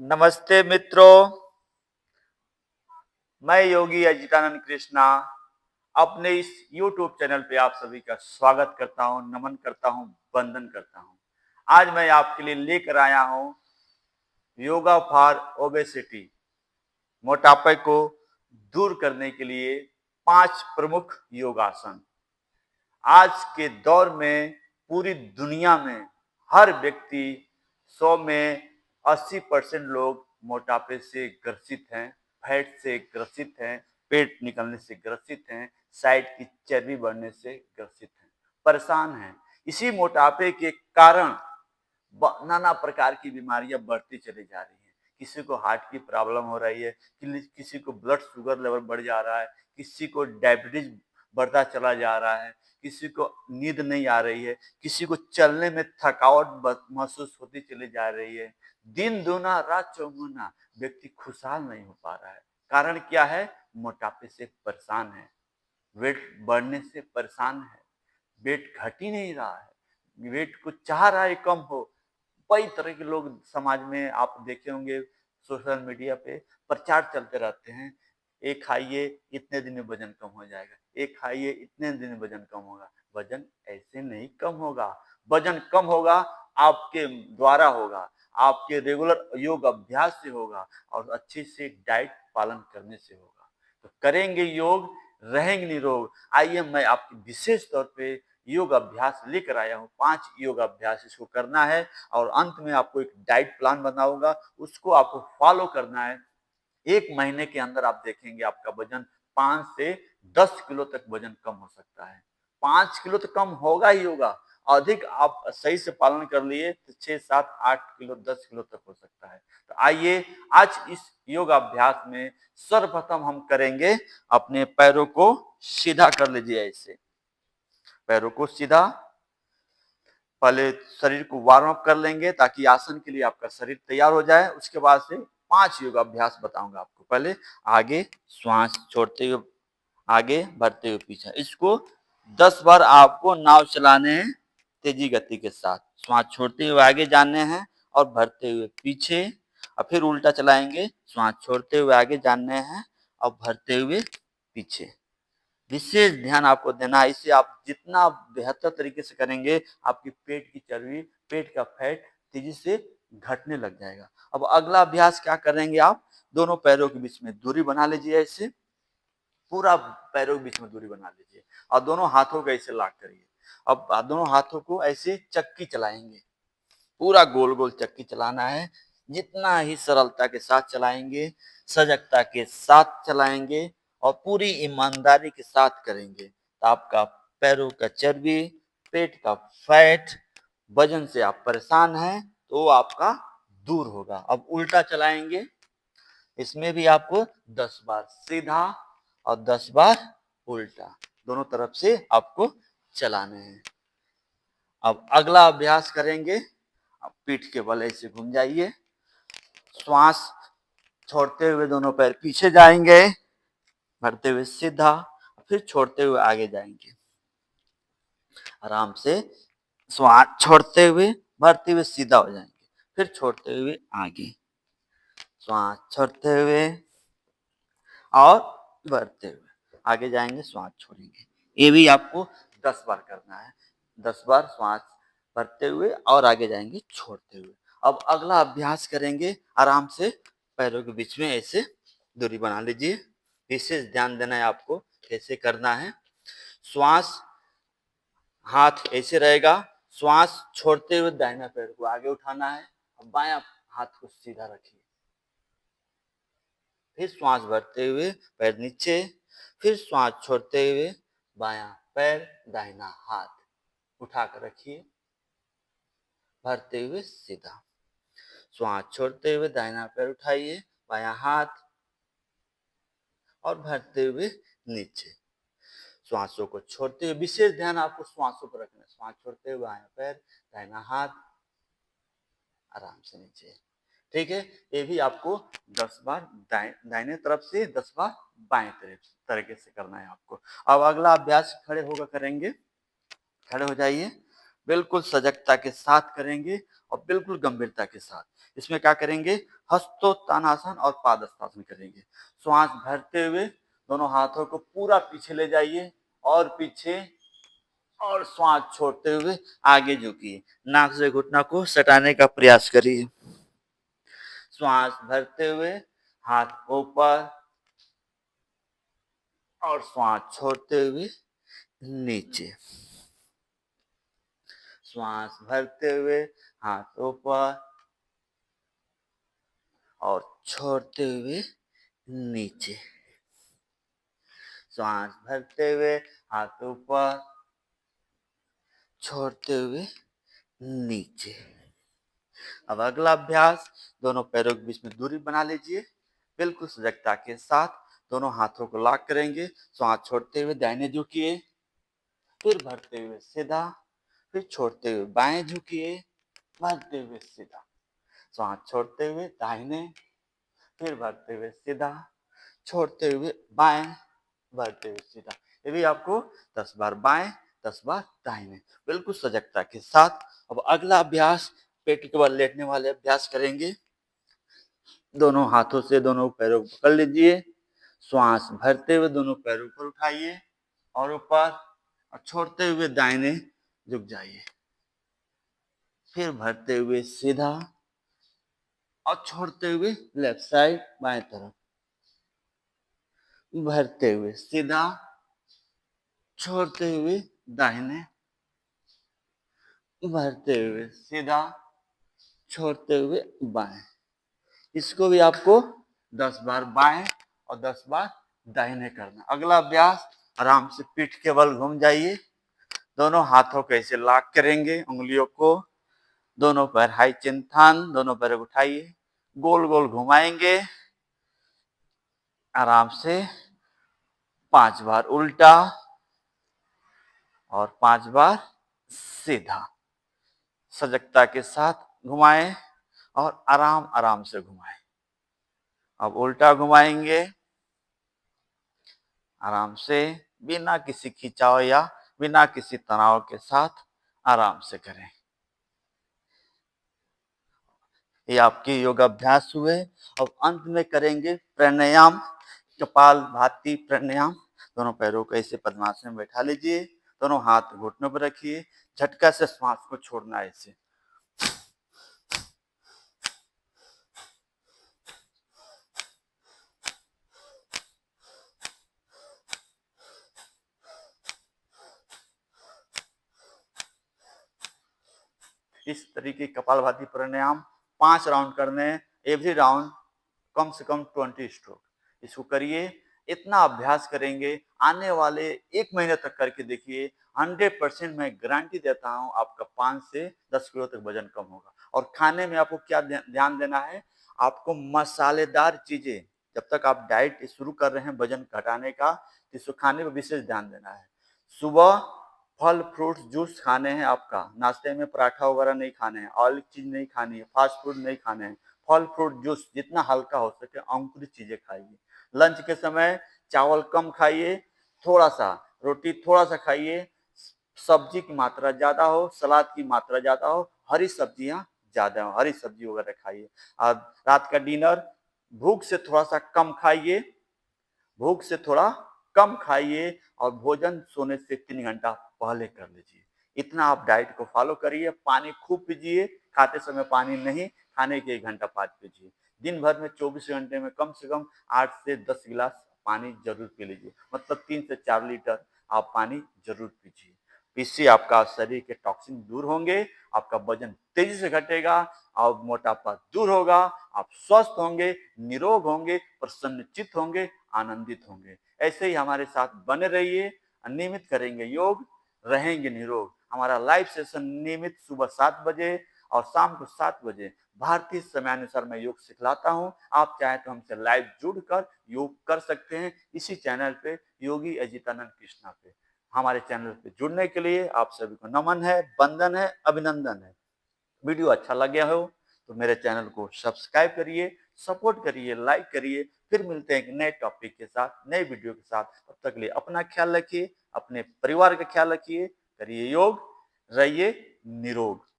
नमस्ते मित्रों, मैं योगी अजितानंद कृष्णा अपने इस YouTube चैनल पे आप सभी का स्वागत करता हूं, नमन करता हूं, वंदन करता हूं। आज मैं आपके लिए लेकर आया हूं योगा फॉर ओबेसिटी, मोटापे को दूर करने के लिए 5 प्रमुख योगासन। आज के दौर में पूरी दुनिया में हर व्यक्ति 100 में 80% लोग मोटापे से ग्रसित हैं, फैट से ग्रसित हैं, पेट निकलने से ग्रसित हैं, साइड की चर्बी बढ़ने से ग्रसित हैं, परेशान हैं। इसी मोटापे के कारण नाना प्रकार की बीमारियां बढ़ती चली जा रही हैं। किसी को हार्ट की प्रॉब्लम हो रही है, किसी को ब्लड शुगर लेवल बढ़ जा रहा है, किसी को डायबिटीज बढ़ता चला जा रहा है, किसी को नींद नहीं आ रही है, किसी को चलने में थकावट महसूस होती चली जा रही है। दिन दूना रात चौगुना व्यक्ति खुशहाल नहीं हो पा रहा है। कारण क्या है? मोटापे से परेशान है, वेट बढ़ने से परेशान है, वेट घट ही नहीं रहा है, वेट को चाह रहा है कम हो। कई तरह के लोग समाज में आप देखे होंगे, सोशल मीडिया पे प्रचार चलते रहते हैं। एक खाइए इतने दिन में वजन कम हो जाएगा, एक खाइए इतने दिन में वजन कम होगा। वजन ऐसे नहीं कम होगा। वजन कम होगा आपके द्वारा होगा, आपके रेगुलर योग अभ्यास से होगा और अच्छे से डाइट पालन करने से होगा। तो करेंगे योग, रहेंगे निरोग। आइए मैं आपकी विशेष तौर पे योग अभ्यास लेकर आया हूँ। 5 योग अभ्यास इसको करना है और अंत में आपको एक डाइट प्लान बनाऊंगा, उसको आपको फॉलो करना है। 1 महीने के अंदर आप देखेंगे आपका वजन 5 से 10 किलो तक वजन कम हो सकता है। 5 किलो तो कम होगा ही होगा। अधिक आप सही से पालन कर लिए तो 6, 7, 8 किलो, 10 किलो तक हो सकता है। तो आइए आज इस योग अभ्यास में सर्वप्रथम हम करेंगे, अपने पैरों को सीधा कर लीजिए। ऐसे पैरों को सीधा, पहले शरीर को वार्म अप कर लेंगे ताकि आसन के लिए आपका शरीर तैयार हो जाए। उसके बाद से 5 योगाभ्यास बताऊंगा आपको। पहले आगे श्वास छोड़ते हुए आगे, बढ़ते हुए पीछे। इसको 10 बार आपको नाव चलाने हैं तेजी गति के साथ। श्वास छोड़ते हुए आगे जाने हैं और भरते हुए पीछे, और फिर उल्टा चलाएंगे। श्वास छोड़ते हुए आगे जाने हैं और भरते हुए पीछे। विशेष ध्यान आपको देना है। इससे आप जितना बेहतर तरीके से करेंगे, आपकी पेट की चर्बी, पेट का फैट तेजी से घटने लग जाएगा। अब अगला अभ्यास क्या करेंगे आप? दोनों पैरों के बीच में दूरी बना लीजिए। ऐसे पूरा पैरों के बीच में दूरी बना लीजिए और दोनों हाथों को ऐसे लॉक करिए। अब दोनों हाथों को ऐसे चक्की चलाएंगे, पूरा गोल गोल चक्की चलाना है। जितना ही सरलता के साथ चलाएंगे, सजगता के साथ चलाएंगे और पूरी ईमानदारी के साथ करेंगे तो आपका पैरों का चर्बी, पेट का फैट, वजन से आप परेशान हैं तो वो आपका दूर होगा। अब उल्टा चलाएंगे। इसमें भी आपको 10 बार सीधा और 10 बार उल्टा, दोनों तरफ से आपको चलाने हैं। अब अगला अभ्यास करेंगे। आप पीठ के बल ऐसे घूम जाइए। श्वास छोड़ते हुए दोनों पैर पीछे जाएंगे, भरते हुए सीधा, फिर छोड़ते हुए आगे जाएंगे। आराम से श्वास छोड़ते हुए, भरते हुए सीधा हो जाएंगे, फिर छोड़ते हुए आगे, श्वास छोड़ते हुए और भरते हुए आगे जाएंगे, श्वास छोड़ेंगे। ये भी आपको 10 बार करना है। 10 बार श्वास भरते हुए और आगे जाएंगे छोड़ते हुए। अब अगला अभ्यास करेंगे। आराम से पैरों के बीच में ऐसे दूरी बना लीजिए। विशेष ध्यान देना है आपको कैसे करना है। श्वास, हाथ ऐसे रहेगा। श्वास छोड़ते हुए दाहिना पैर को आगे उठाना है और बायां हाथ को सीधा रखिए। फिर श्वास भरते हुए पैर नीचे, फिर श्वास छोड़ते हुए बायां पैर, दाहिना हाथ उठाकर रखिए, भरते हुए सीधा। श्वास छोड़ते हुए दाहिना पैर उठाइए, बायां हाथ और भरते हुए नीचे। श्वासों को छोड़ते हुए, विशेष ध्यान आपको श्वासों पर रखना है। श्वास छोड़ते हुए बायां पैर, दाहिना हाथ, आराम से नीचे। ठीक है, ये भी आपको 10 बार दाहिने तरफ से, 10 बार बाएं तरफ तरीके से करना है आपको। अब अगला अभ्यास खड़े होकर करेंगे। खड़े हो जाइए, बिल्कुल सजगता के साथ करेंगे और बिल्कुल गंभीरता के साथ। इसमें क्या करेंगे, हस्तोत्तानासन और पादहस्तासन करेंगे। श्वास भरते हुए दोनों हाथों को पूरा पीछे ले जाइए और पीछे, और श्वास छोड़ते हुए आगे झुकिए। नाक से घुटना को सटाने का प्रयास करिए। श्वास भरते हुए हाथ ऊपर और श्वास छोड़ते हुए नीचे। श्वास भरते हुए हाथ ऊपर और छोड़ते हुए नीचे। श्वास भरते हुए हाथ ऊपर, छोड़ते हुए नीचे। अब अगला अभ्यास, दोनों पैरों के बीच में दूरी बना लीजिए। बिल्कुल सजगता के साथ दोनों हाथों को लॉक करेंगे। श्वास छोड़ते हुए दाहिने झुकिए, फिर भरते हुए सीधा, फिर छोड़ते हुए बाएं झुकिए, भरते हुए सीधा। श्वास छोड़ते हुए दाहिने, फिर भरते हुए सीधा, छोड़ते हुए बाएं, भरते हुए सीधा। ये भी आपको 10 बार बाएं, 10 बार दाहिने, बिल्कुल सजगता के साथ। अब अगला अभ्यास, पेट के बल लेटने वाले अभ्यास करेंगे। दोनों हाथों से दोनों पैरों को पकड़ लीजिए। श्वास भरते हुए दोनों पैर ऊपर उठाइए और ऊपर, और छोड़ते हुए दाहिने झुक जाइए। फिर भरते हुए सीधा और छोड़ते हुए लेफ्ट साइड बाएं तरफ। भरते हुए सीधा, छोड़ते हुए दाहिने, भरते हुए सीधा, छोड़ते हुए बाएं। इसको भी आपको 10 बार बाएं और 10 बार दाहिने करना। अगला अभ्यास, आराम से पीठ के बल घूम जाइए। दोनों हाथों को ऐसे लॉक करेंगे, उंगलियों को, दोनों पैर हाई चिंतन, दोनों पैर उठाइए, गोल गोल घुमाएंगे। आराम से 5 बार उल्टा और 5 बार सीधा। सजगता के साथ घुमाएं और आराम आराम से घुमाएं। अब उल्टा घुमाएंगे, आराम से, बिना किसी खिंचाव या बिना किसी तनाव के साथ आराम से करें। ये आपके योगाभ्यास हुए। अब अंत में करेंगे प्राणायाम, कपालभाति प्राणायाम। दोनों पैरों को ऐसे पद्मासन में बैठा लीजिए, दोनों हाथ घुटनों पर रखिए, झटका से श्वास को छोड़ना है ऐसे। इस तरीके कपालभाति प्राणायाम 5 राउंड करने हैं, एवरी राउंड कम से कम 20 स्ट्रोक। इसको करिए, इतना अभ्यास करेंगे, आने वाले 1 महीने तक करके देखिए। 100% मैं गारंटी देता हूं, आपका 5 से 10 किलो तक वजन कम होगा। और खाने में आपको क्या ध्यान देना है, आपको मसालेदार चीजें, जब तक आप डाइट शुरू कर रहे हैं वजन घटाने का, तो इसको खाने पर विशेष ध्यान देना है। सुबह फल फ्रूट जूस खाने हैं, आपका नाश्ते में पराठा वगैरह नहीं खाने हैं, ऑयल चीज नहीं खानी है, फास्ट फूड नहीं खाने हैं। फल फ्रूट जूस जितना हल्का हो सके अंकुरित चीजें खाइए। लंच के समय चावल कम खाइए, थोड़ा सा रोटी थोड़ा सा खाइए, सब्जी की मात्रा ज्यादा हो, सलाद की मात्रा ज्यादा हो, हरी सब्जियां ज्यादा हो, हरी सब्जी वगैरह खाइए। और रात का डिनर भूख से थोड़ा सा कम खाइए, भूख से थोड़ा कम खाइए, और भोजन सोने से 3 घंटा पहले कर लीजिए। इतना आप डाइट को फॉलो करिए। पानी खूब पीजिए, खाते समय पानी नहीं, खाने के 1 घंटा बाद पीजिए। दिन भर में 24 घंटे में कम से कम 8 से 10 गिलास पानी जरूर पी लीजिए, मतलब 3 से 4 लीटर आप पानी जरूर पीजिए। इससे आपका शरीर के टॉक्सिन दूर होंगे, आपका वजन तेजी से घटेगा और मोटापा दूर होगा, आप स्वस्थ होंगे, निरोग होंगे, प्रसन्नचित्त होंगे, आनंदित होंगे। ऐसे ही हमारे साथ बने रहिए, नियमित करेंगे योग, रहेंगे निरोग। हमारा लाइव सेशन नियमित सुबह 7 बजे और शाम को 7 बजे भारतीय समयानुसार मैं योग सिखलाता हूं। आप चाहे तो हमसे लाइव जुड़कर योग कर सकते हैं इसी चैनल पे, योगी अजितानंद कृष्णा पे। हमारे चैनल पे जुड़ने के लिए आप सभी को नमन है, वंदन है, अभिनंदन है। वीडियो अच्छा लगे हो तो मेरे चैनल को सब्सक्राइब करिए, सपोर्ट करिए, लाइक करिए। फिर मिलते हैं एक नए टॉपिक के साथ, नए वीडियो के साथ। तब तक के लिए अपना ख्याल रखिए, अपने परिवार का ख्याल रखिए, करिए योग, रहिए निरोग।